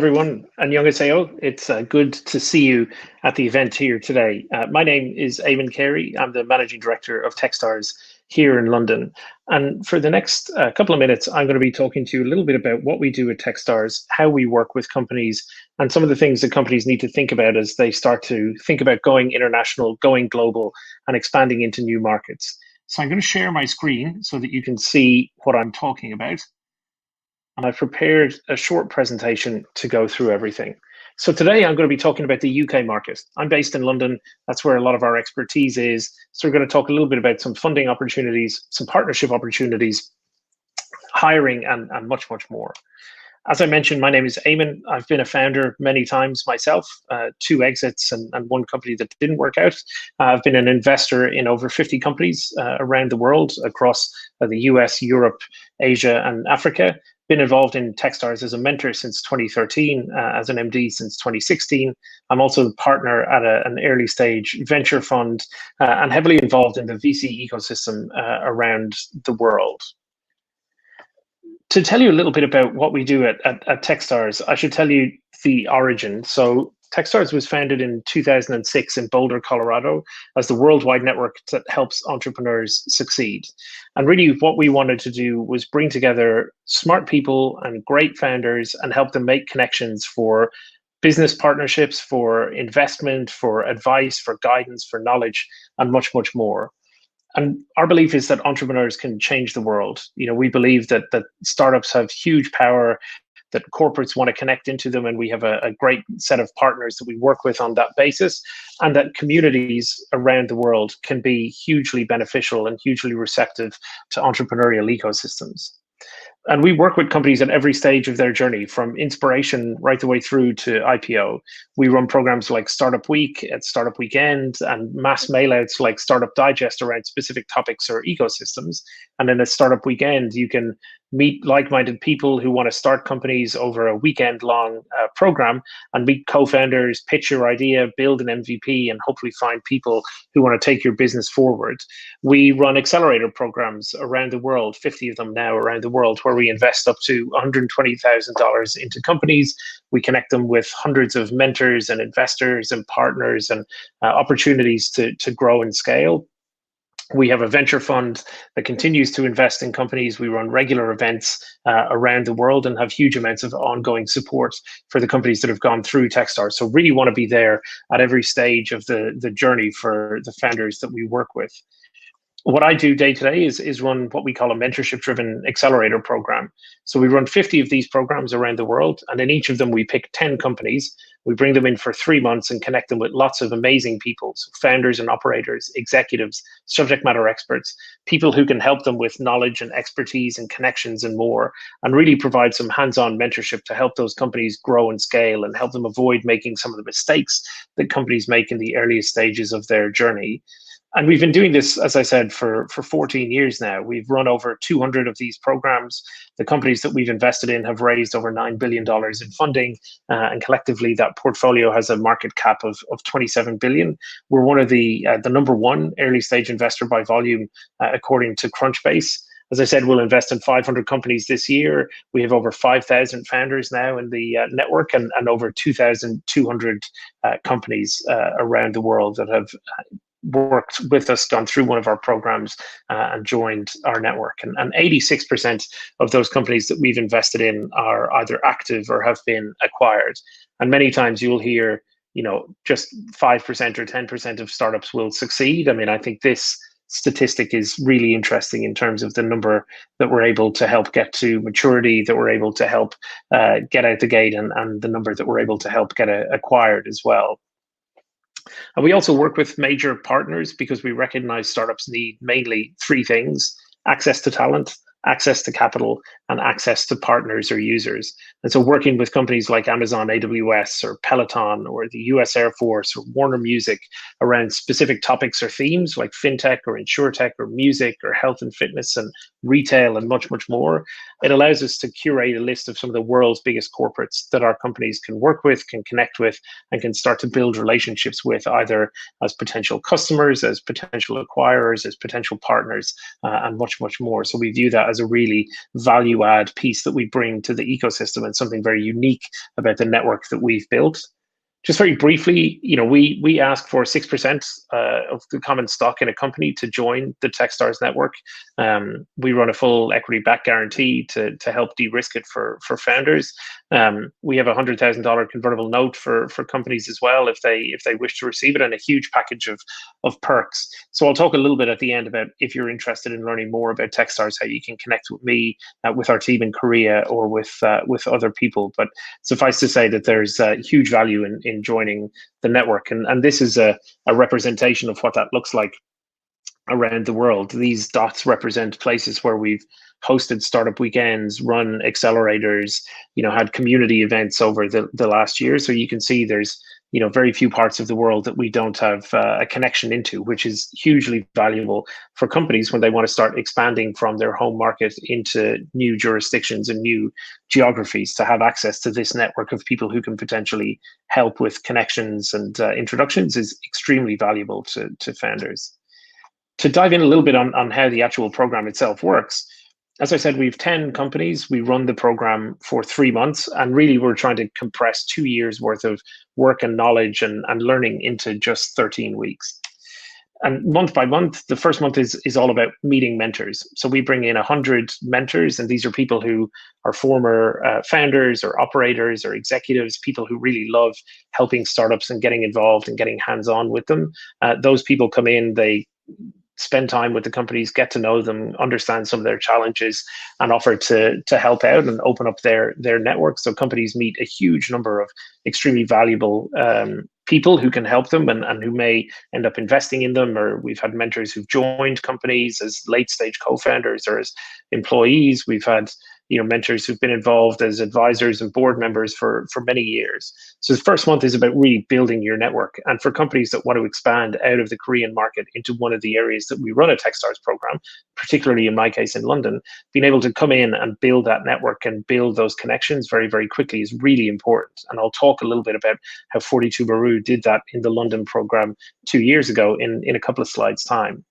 everyone. Annyeonghaseyo. It's good to see you at the event here today. My name is Eamonn Carey. I'm the Managing Director of Techstars here in London. And for the next couple of minutes, I'm going to be talking to you a little bit about what we do at Techstars, how we work with companies, and some of the things that companies need to think about as they start to think about going international, going global, and expanding into new markets. So I'm going to share my screen so that you can see what I'm talking about. And I've prepared a short presentation to go through everything. So today I'm going to be talking about the UK market. I'm based in London. That's where a lot of our expertise is. So we're going to talk a little bit about some funding opportunities, some partnership opportunities, hiring, and much, much more. As I mentioned, my name is Eamonn. I've been a founder many times myself, 2 exits and 1 company that didn't work out. I've been an investor in over 50 companies around the world across the US, Europe, Asia, and Africa. Been involved in Techstars as a mentor since 2013, as an MD since 2016. I'm also a partner at an early stage venture fund and heavily involved in the VC ecosystem around the world. To tell you a little bit about what we do at Techstars, I should tell you the origin. So Techstars was founded in 2006 in Boulder, Colorado, as the worldwide network that helps entrepreneurs succeed. And really what we wanted to do was bring together smart people and great founders and help them make connections for business partnerships, for investment, for advice, for guidance, for knowledge, and much, much more. And our belief is that entrepreneurs can change the world. You know, we believe that startups have huge power, that corporates want to connect into them, and we have a great set of partners that we work with on that basis, and that communities around the world can be hugely beneficial and hugely receptive to entrepreneurial ecosystems. And we work with companies at every stage of their journey, from inspiration right the way through to IPO. We run programs like Startup Week at Startup Weekend and mass mailouts like Startup Digest around specific topics or ecosystems. And in a Startup Weekend, you can meet like-minded people who want to start companies over a weekend-long program and meet co-founders, pitch your idea, build an MVP, and hopefully find people who want to take your business forward. We run accelerator programs around the world, 50 of them now around the world, where we invest up to $120,000 into companies. We connect them with hundreds of mentors and investors and partners and opportunities to grow and scale. We have a venture fund that continues to invest in companies. We run regular events around the world and have huge amounts of ongoing support for the companies that have gone through Techstars. So really want to be there at every stage of the journey for the founders that we work with. What I do day to day is run what we call a mentorship-driven accelerator program. So we run 50 of these programs around the world, and in each of them we pick 10 companies. We bring them in for 3 months and connect them with lots of amazing people, so founders and operators, executives, subject matter experts, people who can help them with knowledge and expertise and connections and more, and really provide some hands-on mentorship to help those companies grow and scale and help them avoid making some of the mistakes that companies make in the earliest stages of their journey. And we've been doing this, as I said, for 14 years now. We've run over 200 of these programs. The companies that we've invested in have raised over $9 billion in funding, and collectively that portfolio has a market cap of $27 billion. We're one of the number 1 early stage investor by volume, according to Crunchbase. As I said, we'll invest in 500 companies this year. We have over 5,000 founders now in the network, and over 2,200 companies around the world that have worked with us, gone through one of our programs, and joined our network. And 86% of those companies that we've invested in are either active or have been acquired. And many times you'll hear, you know, just 5% or 10% of startups will succeed. I mean, I think this statistic is really interesting in terms of the number that we're able to help get to maturity, that we're able to help get out the gate, and the number that we're able to help get acquired as well. And we also work with major partners because we recognize startups need mainly 3 things: access to talent, access to capital, and access to partners or users. And so working with companies like Amazon AWS or Peloton or the US Air Force or Warner Music around specific topics or themes like fintech or insurtech or music or health and fitness and retail and much, much more, it allows us to curate a list of some of the world's biggest corporates that our companies can work with, can connect with, and can start to build relationships with, either as potential customers, as potential acquirers, as potential partners, and much, much more. So we view that as a really value add piece that we bring to the ecosystem and something very unique about the network that we've built. Just very briefly, we ask for 6% of the common stock in a company to join the Techstars network. We run a full equity back guarantee to help de-risk it for founders. We have a $100,000 convertible note for companies as well if they wish to receive it, and a huge package of perks. So I'll talk a little bit at the end about if you're interested in learning more about Techstars, how you can connect with me, with our team in Korea, or with other people. But suffice to say that there's huge value in joining the network, and this is a representation of what that looks like around the world. These dots represent places where we've hosted startup weekends, run accelerators, had community events over the last year. So you can see there's very few parts of the world that we don't have a connection into, which is hugely valuable for companies when they want to start expanding from their home market into new jurisdictions and new geographies. To have access to this network of people who can potentially help with connections and introductions is extremely valuable to founders. To dive in a little bit on how the actual program itself works, as I said, we have 10 companies. We run the program for 3 months, and really we're trying to compress 2 years worth of work and knowledge and learning into just 13 weeks. And month by month, the first month is all about meeting mentors. So we bring in 100 mentors, and these are people who are former founders or operators or executives, people who really love helping startups and getting involved and getting hands-on with them. Those people come in, they spend time with the companies, get to know them, understand some of their challenges, and offer to help out and open up their network. So companies meet a huge number of extremely valuable people who can help them and who may end up investing in them. Or we've had mentors who've joined companies as late stage co-founders or as employees. We've had mentors who've been involved as advisors and board members for many years. So the first month is about really building your network. And for companies that want to expand out of the Korean market into one of the areas that we run a Techstars program, particularly in my case in London, being able to come in and build that network and build those connections very, very quickly is really important. And I'll talk a little bit about how 42 Baru did that in the London program 2 years ago in a couple of slides' time.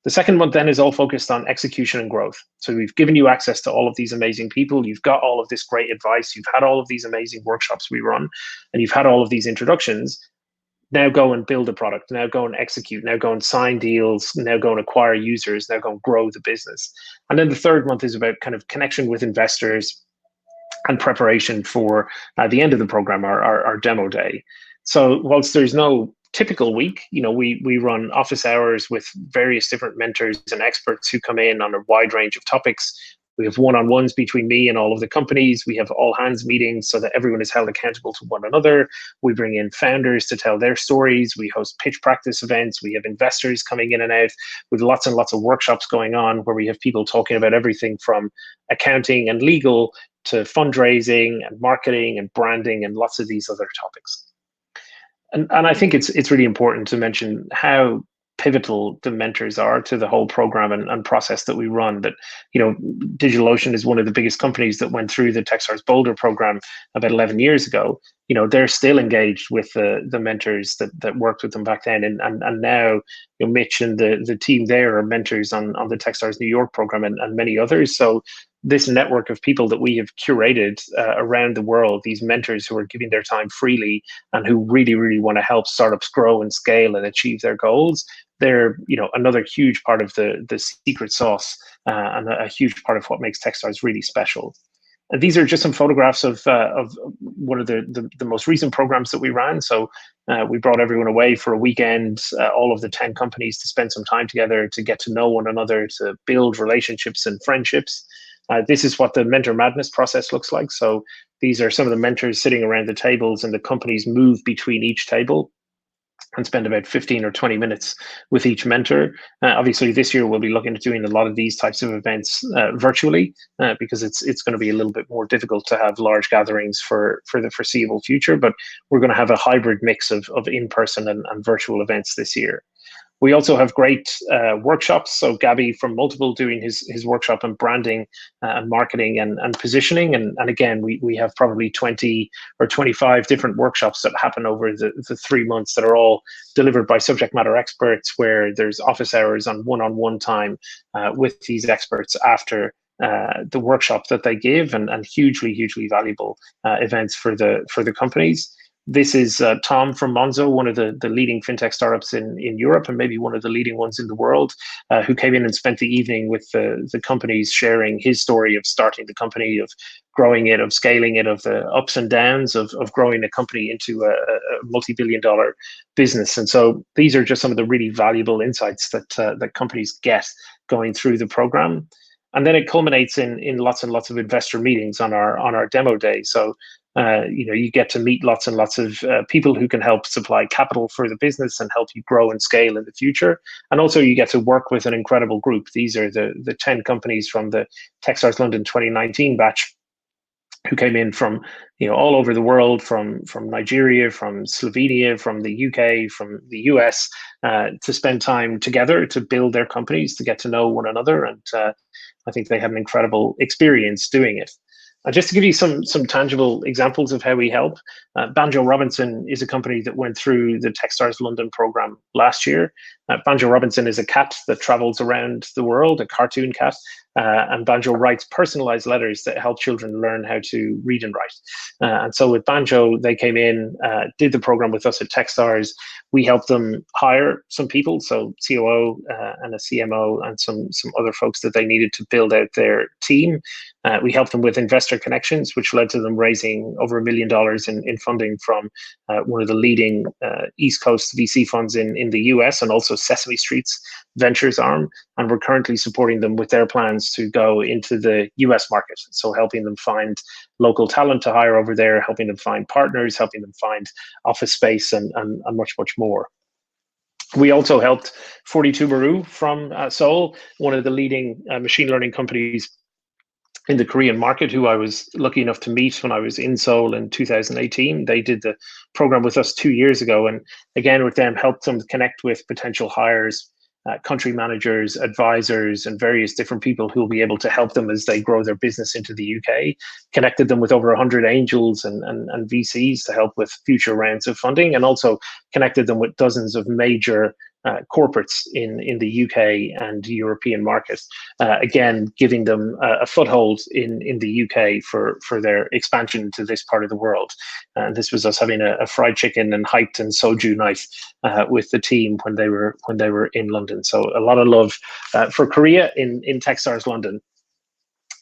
The second month then is all focused on execution and growth. So we've given you access to all of these amazing people. You've got all of this great advice. You've had all of these amazing workshops we run, and you've had all of these introductions. Now go and build a product. Now go and execute. Now go and sign deals. Now go and acquire users. Now go and grow the business. And then the third month is about kind of connection with investors and preparation for the end of the program, our demo day. So whilst there's no typical week, we run office hours with various different mentors and experts who come in on a wide range of topics. We have one-on-ones between me and all of the companies. We have all hands meetings so that everyone is held accountable to one another. We bring in founders to tell their stories. We host pitch practice events. We have investors coming in and out with lots and lots of workshops going on where we have people talking about everything from accounting and legal to fundraising and marketing and branding and lots of these other topics. And I think it's really important to mention how pivotal the mentors are to the whole program and process that we run. That DigitalOcean is one of the biggest companies that went through the Techstars Boulder program about 11 years ago. They're still engaged with the mentors that worked with them back then, and now Mitch and the team there are mentors on the Techstars New York program and many others. So this network of people that we have curated around the world, these mentors who are giving their time freely and who really, really want to help startups grow and scale and achieve their goals, they're another huge part of the secret sauce and a huge part of what makes Techstars really special. And these are just some photographs of one of the most recent programs that we ran. So we brought everyone away for a weekend, all of the 10 companies, to spend some time together, to get to know one another, to build relationships and friendships. This is what the Mentor Madness process looks like. So these are some of the mentors sitting around the tables, and the companies move between each table and spend about 15 or 20 minutes with each mentor. Obviously, this year we'll be looking at doing a lot of these types of events virtually because it's going to be a little bit more difficult to have large gatherings for the foreseeable future. But we're going to have a hybrid mix of in-person and virtual events this year. We also have great workshops. So Gabby from Multiple doing his workshop on branding and marketing and positioning. And again, we have probably 20 or 25 different workshops that happen over the 3 months that are all delivered by subject matter experts, where there's office hours on one-on-one time with these experts after the workshop that they give, and hugely valuable events for the companies. This is Tom from Monzo, one of the leading fintech startups in Europe, and maybe one of the leading ones in the world, who came in and spent the evening with the companies, sharing his story of starting the company, of growing it, of scaling it, of the ups and downs of growing a company into a multi-billion-dollar business. And so these are just some of the really valuable insights that companies get going through the program. And then it culminates in lots and lots of investor meetings on our demo day. So you get to meet lots and lots of people who can help supply capital for the business and help you grow and scale in the future. And also you get to work with an incredible group. These are the 10 companies from the Techstars London 2019 batch who came in from all over the world, from Nigeria, from Slovenia, from the UK, from the US, to spend time together to build their companies, to get to know one another. And I think they had an incredible experience doing it. Just to give you some tangible examples of how we help, Banjo Robinson is a company that went through the Techstars London program last year. Banjo Robinson is a cat that travels around the world, a cartoon cat, and Banjo writes personalized letters that help children learn how to read and write. And so with Banjo, they came in, did the program with us at Techstars. We helped them hire some people, so COO and a CMO and some other folks that they needed to build out their team. We helped them with investor connections, which led to them raising over $1 million in funding from one of the leading East Coast VC funds in the US, and also Sesame Street's ventures arm. And we're currently supporting them with their plans to go into the US market. So helping them find local talent to hire over there, helping them find partners, helping them find office space, and much more. We also helped 42 Maru from Seoul, one of the leading machine learning companies in the Korean market, who I was lucky enough to meet when I was in Seoul in 2018. They did the program with us 2 years ago, and again with them helped them connect with potential hires, country managers, advisors, and various different people who will be able to help them as they grow their business into the UK. Connected them with over 100 angels and VCs to help with future rounds of funding, and also connected them with dozens of major corporates in the UK and European markets, again giving them a foothold in the UK for their expansion to this part of the world. And this was us having a fried chicken and hyped and soju night with the team when they were in London. So a lot of love for Korea in Techstars London.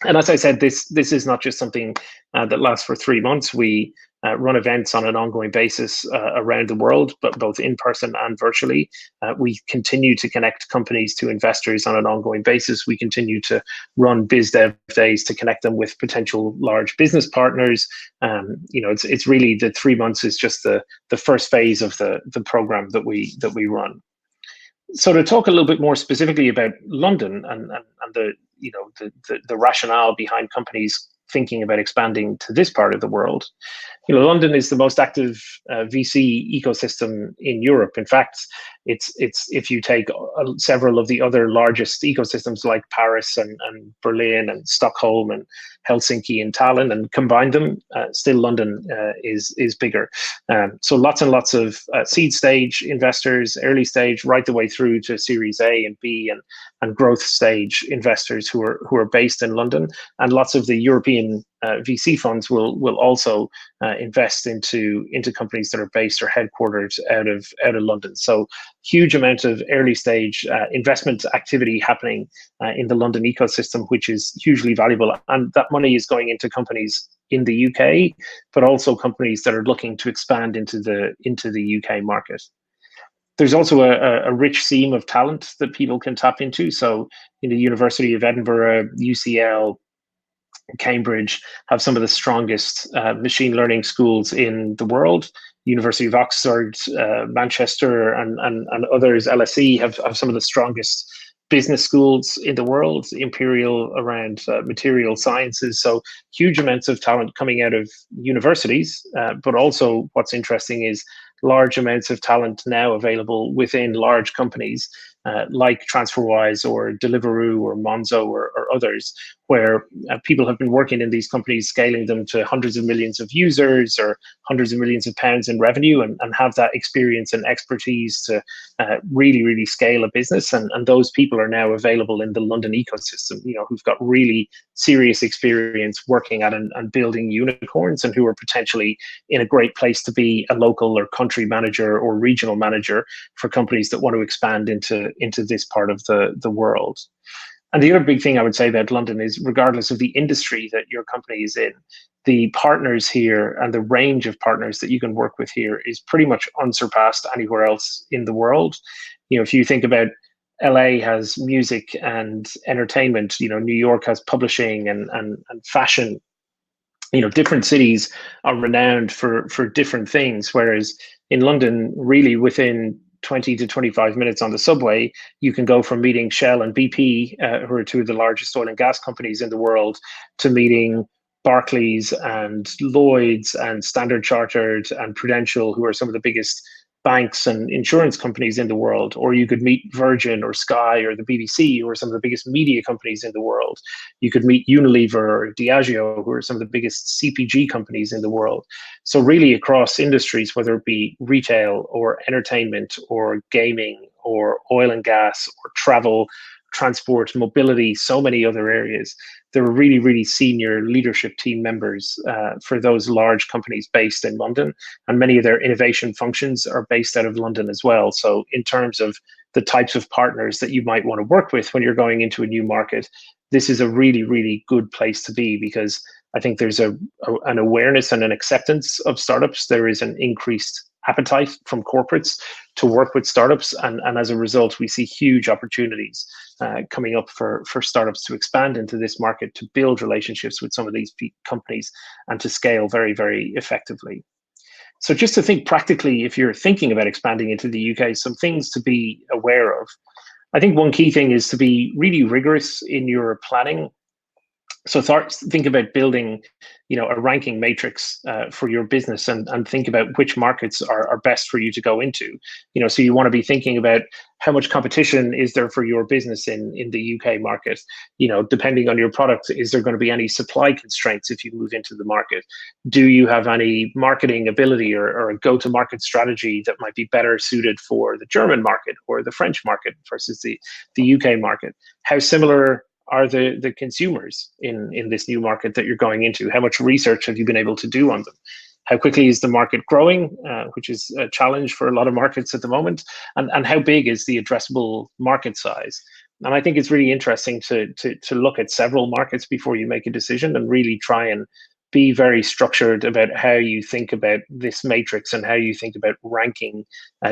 And as I said, this is not just something that lasts for 3 months. We run events on an ongoing basis around the world, but both in person and virtually. We continue to connect companies to investors on an ongoing basis. We continue to run biz dev days to connect them with potential large business partners. It's really the 3 months is just the first phase of the program that we run. So to talk a little bit more specifically about London and the rationale behind companies thinking about expanding to this part of the world, London is the most active VC ecosystem in Europe. In fact, it's if you take several of the other largest ecosystems like Paris and Berlin and Stockholm and Helsinki and Tallinn and combine them, still London is bigger. So lots and lots of seed stage investors, early stage, right the way through to Series A and B and growth stage investors who are based in London, and lots of the European VC funds will also invest into companies that are based or headquartered out of London. So huge amount of early stage investment activity happening in the London ecosystem, which is hugely valuable, and that money is going into companies in the UK, but also companies that are looking to expand into the UK market. There's also a rich seam of talent that people can tap into. So in the University of Edinburgh, UCL, Cambridge have some of the strongest machine learning schools in the world. University of Oxford, Manchester, and others, LSE, have some of the strongest business schools in the world, Imperial around material sciences. So huge amounts of talent coming out of universities, but also what's interesting is large amounts of talent now available within large companies like TransferWise or Deliveroo or Monzo or others, where people have been working in these companies, scaling them to hundreds of millions of users or hundreds of millions of pounds in revenue, and have that experience and expertise to really, really scale a business. And those people are now available in the London ecosystem, who've got really serious experience working at and building unicorns, and who are potentially in a great place to be a local or country manager or regional manager for companies that want to expand into this part of the world. And the other big thing I would say about London is, regardless of the industry that your company is in, the partners here and the range of partners that you can work with here is pretty much unsurpassed anywhere else in the world. If you think about LA has music and entertainment, New York has publishing and fashion. Different cities are renowned for different things, whereas in London, really within 20 to 25 minutes on the subway, you can go from meeting Shell and BP, who are two of the largest oil and gas companies in the world, to meeting Barclays and Lloyd's and Standard Chartered and Prudential, who are some of the biggest banks and insurance companies in the world. Or you could meet Virgin or Sky or the BBC, who are some of the biggest media companies in the world. You could meet Unilever or Diageo, who are some of the biggest CPG companies in the world. So really across industries, whether it be retail or entertainment or gaming or oil and gas or travel, transport, mobility, so many other areas, there are really, really senior leadership team members for those large companies based in London, and many of their innovation functions are based out of London as well. So in terms of the types of partners that you might want to work with when you're going into a new market, this is a really, really good place to be, because I think there's an awareness and an acceptance of startups. There is an increased appetite from corporates to work with startups, and as a result, we see huge opportunities coming up for startups to expand into this market, to build relationships with some of these companies, and to scale very, very effectively. So just to think practically, if you're thinking about expanding into the UK, some things to be aware of. I think one key thing is to be really rigorous in your planning. So think about building, a ranking matrix for your business, and think about which markets are best for you to go into. So you want to be thinking about how much competition is there for your business in the UK market. Depending on your product, is there going to be any supply constraints if you move into the market? Do you have any marketing ability or a go-to-market strategy that might be better suited for the German market or the French market versus the UK market? How similar are the consumers in this new market that you're going into? How much research have you been able to do on them? How quickly is the market growing, which is a challenge for a lot of markets at the moment? And how big is the addressable market size? And I think it's really interesting to look at several markets before you make a decision, and really try and be very structured about how you think about this matrix and how you think about ranking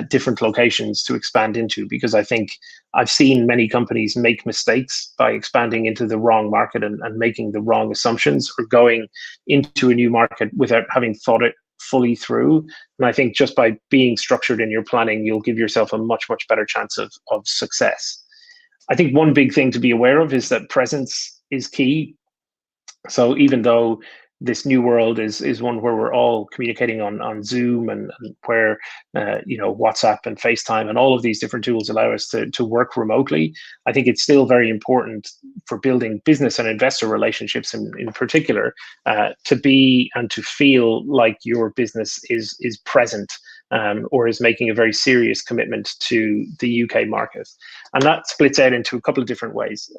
different locations to expand into. Because I think I've seen many companies make mistakes by expanding into the wrong market and making the wrong assumptions, or going into a new market without having thought it fully through. And I think just by being structured in your planning, you'll give yourself a much, much better chance of success. I think one big thing to be aware of is that presence is key. So even though this new world is one where we're all communicating on Zoom, and where WhatsApp and FaceTime and all of these different tools allow us to work remotely, I think it's still very important for building business and investor relationships in particular, to be and to feel like your business is present, or is making a very serious commitment to the UK market. And that splits out into a couple of different ways.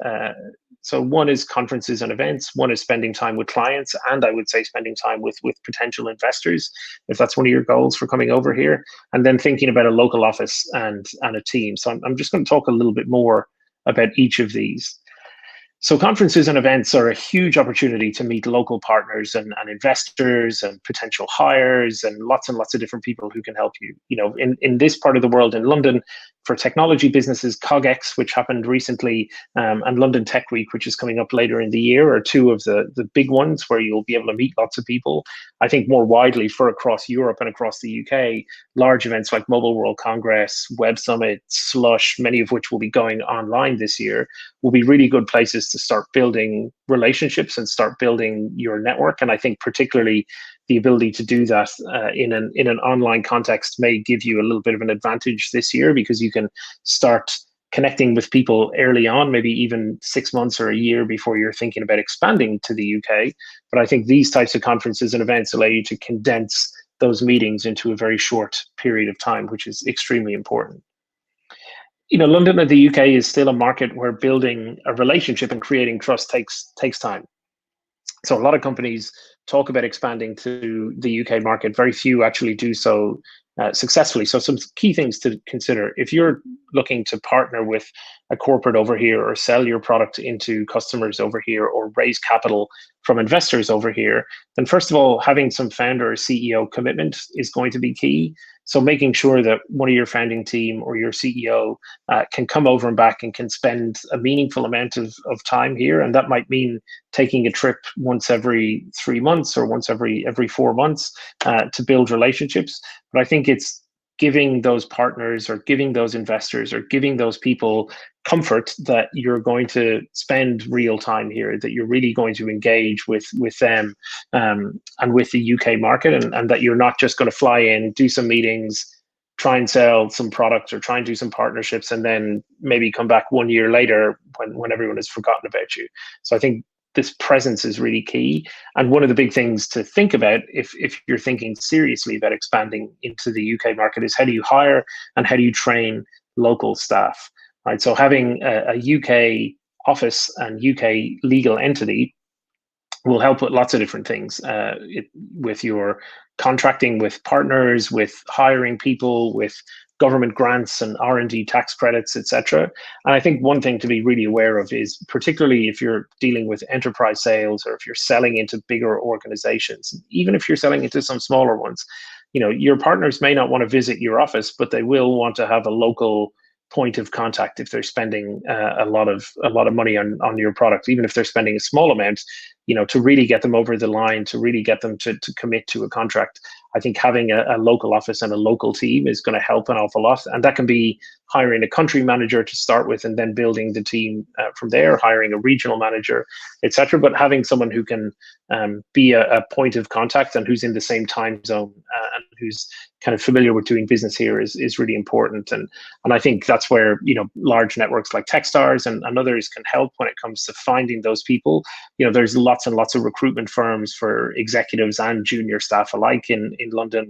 So one is conferences and events, one is spending time with clients, and I would say spending time with potential investors, if that's one of your goals for coming over here, and then thinking about a local office and a team. So I'm just going to talk a little bit more about each of these. So conferences and events are a huge opportunity to meet local partners and investors and potential hires, and lots of different people who can help you. In this part of the world, in London, for technology businesses, CogX, which happened recently, and London Tech Week, which is coming up later in the year, are two of the big ones where you'll be able to meet lots of people. I think more widely for across Europe and across the UK, large events like Mobile World Congress, Web Summit, Slush, many of which will be going online this year, will be really good places to start building relationships and start building your network. And I think particularly the ability to do that in an online context may give you a little bit of an advantage this year, because you can start connecting with people early on, maybe even 6 months or a year before you're thinking about expanding to the UK. But I think these types of conferences and events allow you to condense those meetings into a very short period of time, which is extremely important. London and the UK is still a market where building a relationship and creating trust takes time. So a lot of companies talk about expanding to the UK market. Very few actually do so successfully. So some key things to consider: if you're looking to partner with a corporate over here, or sell your product into customers over here, or raise capital from investors over here, then first of all, having some founder or CEO commitment is going to be key. So making sure that one of your founding team or your CEO can come over and back and can spend a meaningful amount of time here. And that might mean taking a trip once every 3 months or once every 4 months to build relationships. But I think it's giving those partners, or giving those investors, or giving those people comfort that you're going to spend real time here, that you're really going to engage with them and with the UK market, and that you're not just going to fly in, do some meetings, try and sell some products, or try and do some partnerships, and then maybe come back 1 year later when everyone has forgotten about you. So I think this presence is really key. And one of the big things to think about, if you're thinking seriously about expanding into the UK market, is how do you hire and how do you train local staff, right? So having a UK office and UK legal entity will help with lots of different things, with your contracting with partners, with hiring people, with government grants and R&D tax credits, etc. And I think one thing to be really aware of is, particularly if you're dealing with enterprise sales, or if you're selling into bigger organizations, even if you're selling into some smaller ones, your partners may not want to visit your office, but they will want to have a local point of contact if they're spending a lot of money on your product, even if they're spending a small amount, to really get them over the line, to really get them to commit to a contract. I think having a local office and a local team is going to help an awful lot. And that can be hiring a country manager to start with, and then building the team from there, hiring a regional manager, etc. But having someone who can be a point of contact, and who's in the same time zone, and who's kind of familiar with doing business here is really important. And I think that's where large networks like Techstars and others can help when it comes to finding those people. There's lots and lots of recruitment firms for executives and junior staff alike in London,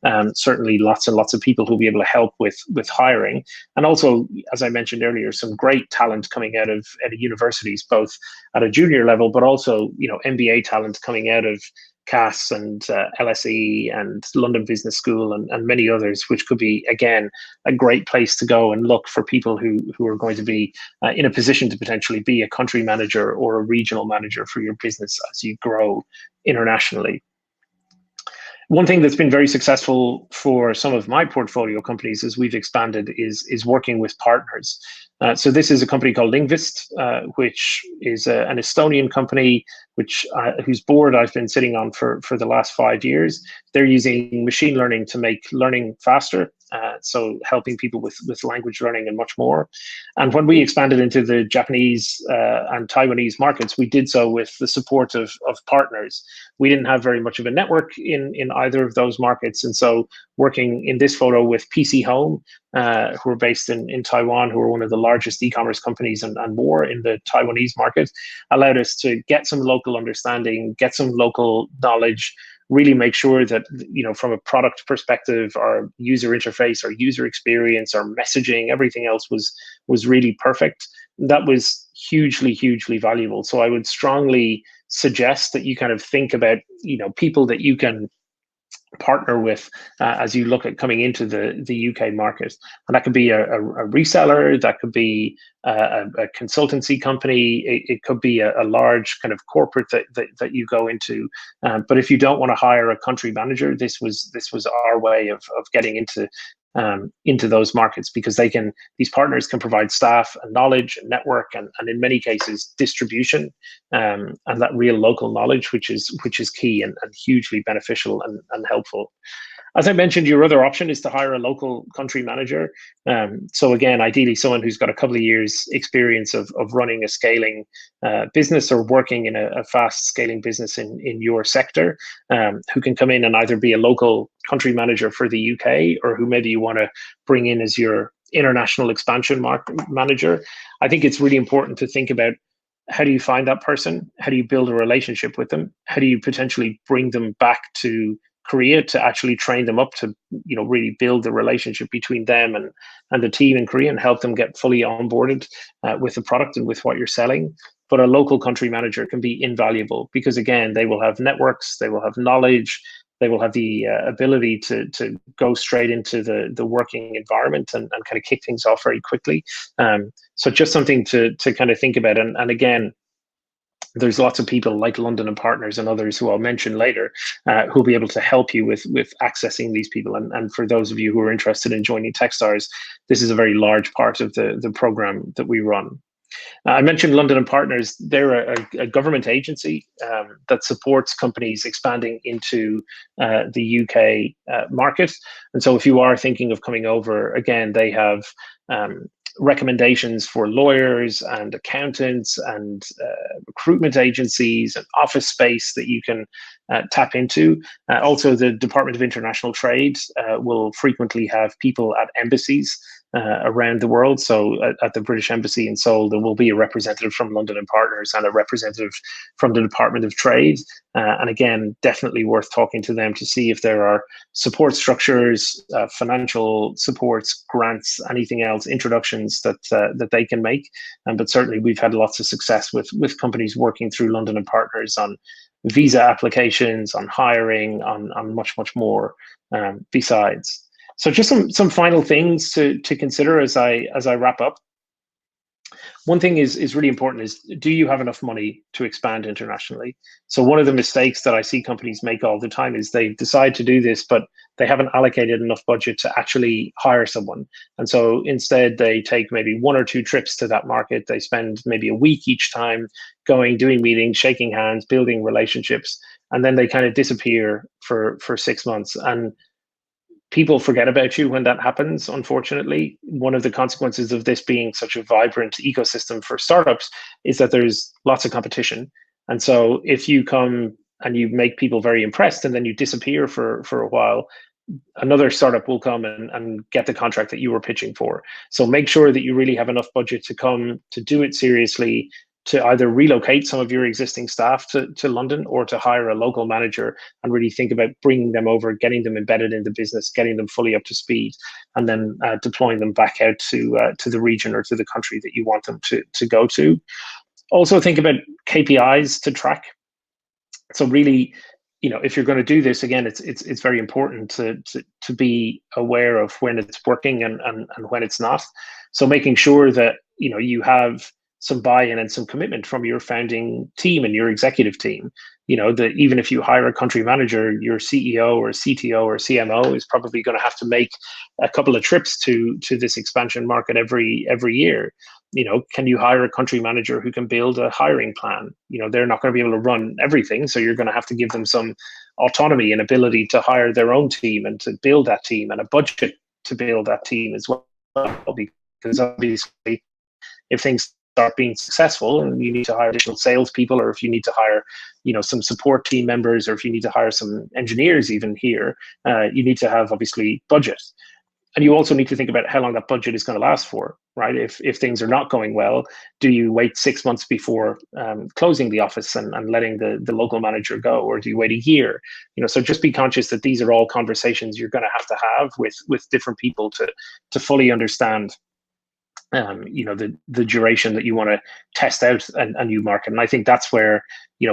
and certainly lots and lots of people who'll be able to help with hiring. And also, as I mentioned earlier, some great talent coming out of universities, both at a junior level, but also MBA talent coming out of CAS and LSE and London Business School and many others, which could be, again, a great place to go and look for people who are going to be in a position to potentially be a country manager or a regional manager for your business as you grow internationally. One thing that's been very successful for some of my portfolio companies as we've expanded is working with partners. So this is a company called Linguist, which is an Estonian company, whose board I've been sitting on for the last 5 years. They're using machine learning to make learning faster, so helping people with language learning and much more. And when we expanded into the Japanese and Taiwanese markets, we did so with the support of partners. We didn't have very much of a network in either of those markets, and so working in this photo with PC Home, who are based in Taiwan, who are one of the largest e-commerce companies and more in the Taiwanese market, allowed us to get some local understanding, get some local knowledge, really make sure that from a product perspective, our user interface, our user experience, our messaging, everything else was really perfect. That was hugely valuable. So I would strongly suggest that you kind of think about people that you can partner with as you look at coming into the UK market. And that could be a reseller, that could be a consultancy company, it could be a large kind of corporate that you go into. But if you don't want to hire a country manager, this was our way of getting into those markets, because these partners can provide staff and knowledge and network and in many cases distribution, and that real local knowledge, which is key and hugely beneficial and helpful. As I mentioned, your other option is to hire a local country manager. So again, ideally someone who's got a couple of years experience of running a scaling business, or working in a fast scaling business in your sector, who can come in and either be a local country manager for the UK, or who maybe you want to bring in as your international expansion manager. I think it's really important to think about, how do you find that person? How do you build a relationship with them? How do you potentially bring them back to Korea to actually train them up to, really build the relationship between them and the team in Korea and help them get fully onboarded with the product and with what you're selling. But a local country manager can be invaluable because, again, they will have networks, they will have knowledge, they will have the ability to go straight into the working environment and kind of kick things off very quickly. So just something to kind of think about. And again, there's lots of people like London and Partners and others who I'll mention later who'll be able to help you with accessing these people. And for those of you who are interested in joining Techstars, this is a very large part of the program that we run. I mentioned London and Partners. They're a government agency that supports companies expanding into the UK market. And so if you are thinking of coming over, again, they have recommendations for lawyers and accountants and recruitment agencies and office space that you can tap into. Also, the Department of International Trade will frequently have people at embassies around the world. So at the British Embassy in Seoul, there will be a representative from London and Partners and a representative from the Department of Trade. And again, definitely worth talking to them to see if there are support structures, financial supports, grants, anything else, introductions that they can make. But certainly we've had lots of success with companies working through London and Partners on visa applications, on hiring, on much more besides. So just some final things to consider as I wrap up. One thing is really important is, do you have enough money to expand internationally? So one of the mistakes that I see companies make all the time is they decide to do this, but they haven't allocated enough budget to actually hire someone. And so instead they take maybe 1 or 2 trips to that market. They spend maybe a week each time going, doing meetings, shaking hands, building relationships, and then they kind of disappear for 6 months. And people forget about you when that happens, unfortunately. One of the consequences of this being such a vibrant ecosystem for startups is that there's lots of competition. And so if you come and you make people very impressed and then you disappear for a while, another startup will come and get the contract that you were pitching for. So make sure that you really have enough budget to come to do it seriously, to either relocate some of your existing staff to London or to hire a local manager and really think about bringing them over, getting them embedded in the business, getting them fully up to speed, and then deploying them back out to the region or to the country that you want them to go to. Also think about KPIs to track. So really, if you're going to do this, again, it's very important to be aware of when it's working and when it's not. So making sure that you have some buy-in and some commitment from your founding team and your executive team. That even if you hire a country manager, your CEO or CTO or CMO is probably going to have to make a couple of trips to this expansion market every year. Can you hire a country manager who can build a hiring plan? They're not going to be able to run everything, so you're going to have to give them some autonomy and ability to hire their own team and to build that team and a budget to build that team as well. Because obviously, if things start being successful and you need to hire additional salespeople, or if you need to hire, some support team members, or if you need to hire some engineers even here, you need to have obviously budget. And you also need to think about how long that budget is going to last for, right? If things are not going well, do you wait 6 months before closing the office and letting the local manager go, or do you wait a year? So just be conscious that these are all conversations you're going to have with different people to fully understand the duration that you want to test out a new market. And I think that's where,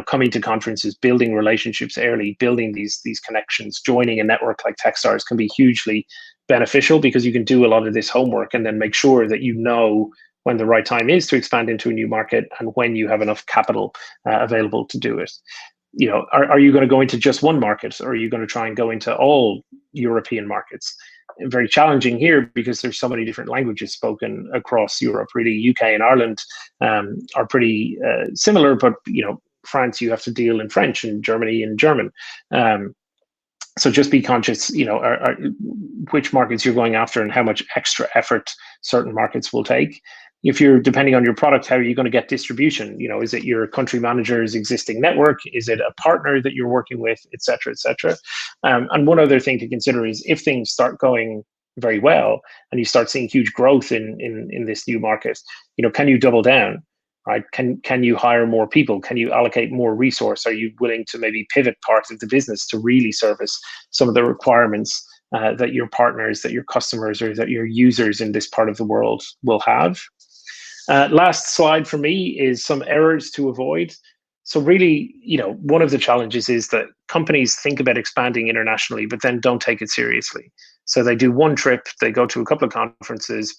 coming to conferences, building relationships early, building these connections, joining a network like Techstars can be hugely beneficial, because you can do a lot of this homework and then make sure that when the right time is to expand into a new market and when you have enough capital available to do it. Are you going to go into just one market, or are you going to try and go into all European markets? Very challenging here because there's so many different languages spoken across Europe. Really, UK and Ireland are pretty similar, but France, you have to deal in French, and Germany in German. So just be conscious, which markets you're going after and how much extra effort certain markets will take. If you're depending on your product, how are you going to get distribution? Is it your country manager's existing network? Is it a partner that you're working with, et cetera, et cetera? And one other thing to consider is, if things start going very well, and you start seeing huge growth in this new market, can you double down? Right? Can you hire more people? Can you allocate more resource? Are you willing to maybe pivot parts of the business to really service some of the requirements that your partners, that your customers, or that your users in this part of the world will have? Last slide for me is some errors to avoid. So really, one of the challenges is that companies think about expanding internationally, but then don't take it seriously. So they do one trip, they go to a couple of conferences,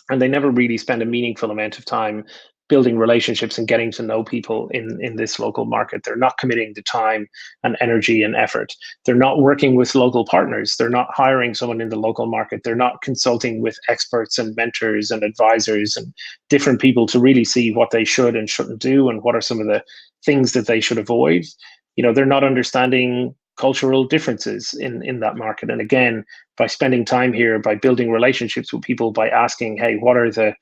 and they never really spend a meaningful amount of time building relationships and getting to know people in this local market. They're not committing the time and energy and effort. They're not working with local partners. They're not hiring someone in the local market. They're not consulting with experts and mentors and advisors and different people to really see what they should and shouldn't do and what are some of the things that they should avoid. They're not understanding cultural differences in that market. And again, by spending time here, by building relationships with people, by asking, hey, what are the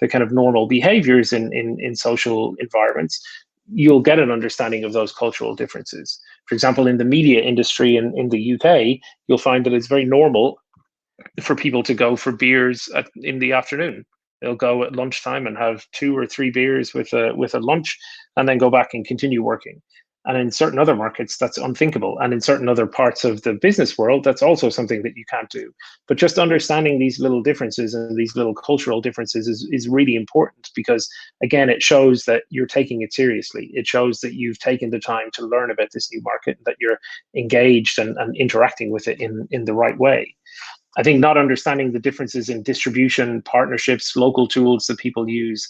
kind of normal behaviors in social environments, you'll get an understanding of those cultural differences. For example, in the media industry in the UK, you'll find that it's very normal for people to go for beers in the afternoon. They'll go at lunchtime and have 2 or 3 beers with a lunch, and then go back and continue working. And in certain other markets, that's unthinkable. And in certain other parts of the business world, that's also something that you can't do. But just understanding these little differences and these little cultural differences is really important, because, again, it shows that you're taking it seriously. It shows that you've taken the time to learn about this new market, that you're engaged and interacting with it in the right way. I think not understanding the differences in distribution, partnerships, local tools that people use,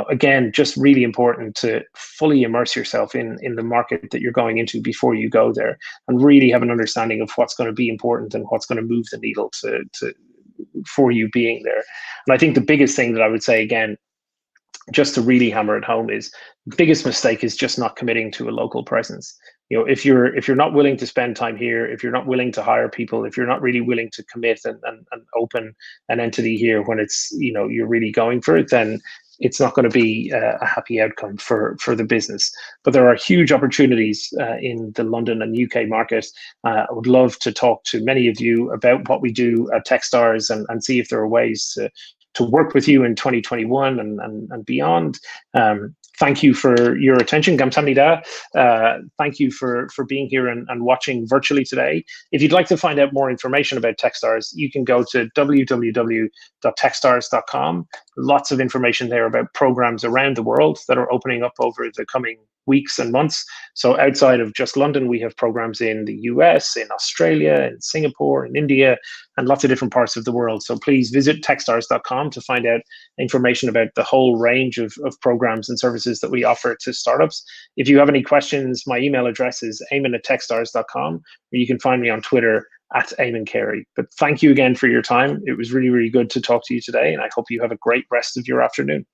again, just really important to fully immerse yourself in the market that you're going into before you go there, and really have an understanding of what's going to be important and what's going to move the needle for you being there. And I think the biggest thing that I would say, again, just to really hammer it home, is the biggest mistake is just not committing to a local presence. If you're not willing to spend time here, if you're not willing to hire people, if you're not really willing to commit and open an entity here when it's, you're really going for it, then it's not going to be a happy outcome for the business. But there are huge opportunities in the London and UK market. I would love to talk to many of you about what we do at Techstars, and see if there are ways to work with you in 2021 and beyond. Thank you for your attention. Gamsamnida. Thank you for being here and watching virtually today. If you'd like to find out more information about Techstars, you can go to www.techstars.com. Lots of information there about programs around the world that are opening up over the coming weeks and months. So outside of just London, we have programs in the US, in Australia, in Singapore, in India, and lots of different parts of the world. So please visit techstars.com to find out information about the whole range of programs and services that we offer to startups. If you have any questions, my email address is eamon@techstars.com, or you can find me on Twitter @EamonnCarey. But thank you again for your time. It was really, really good to talk to you today, and I hope you have a great rest of your afternoon.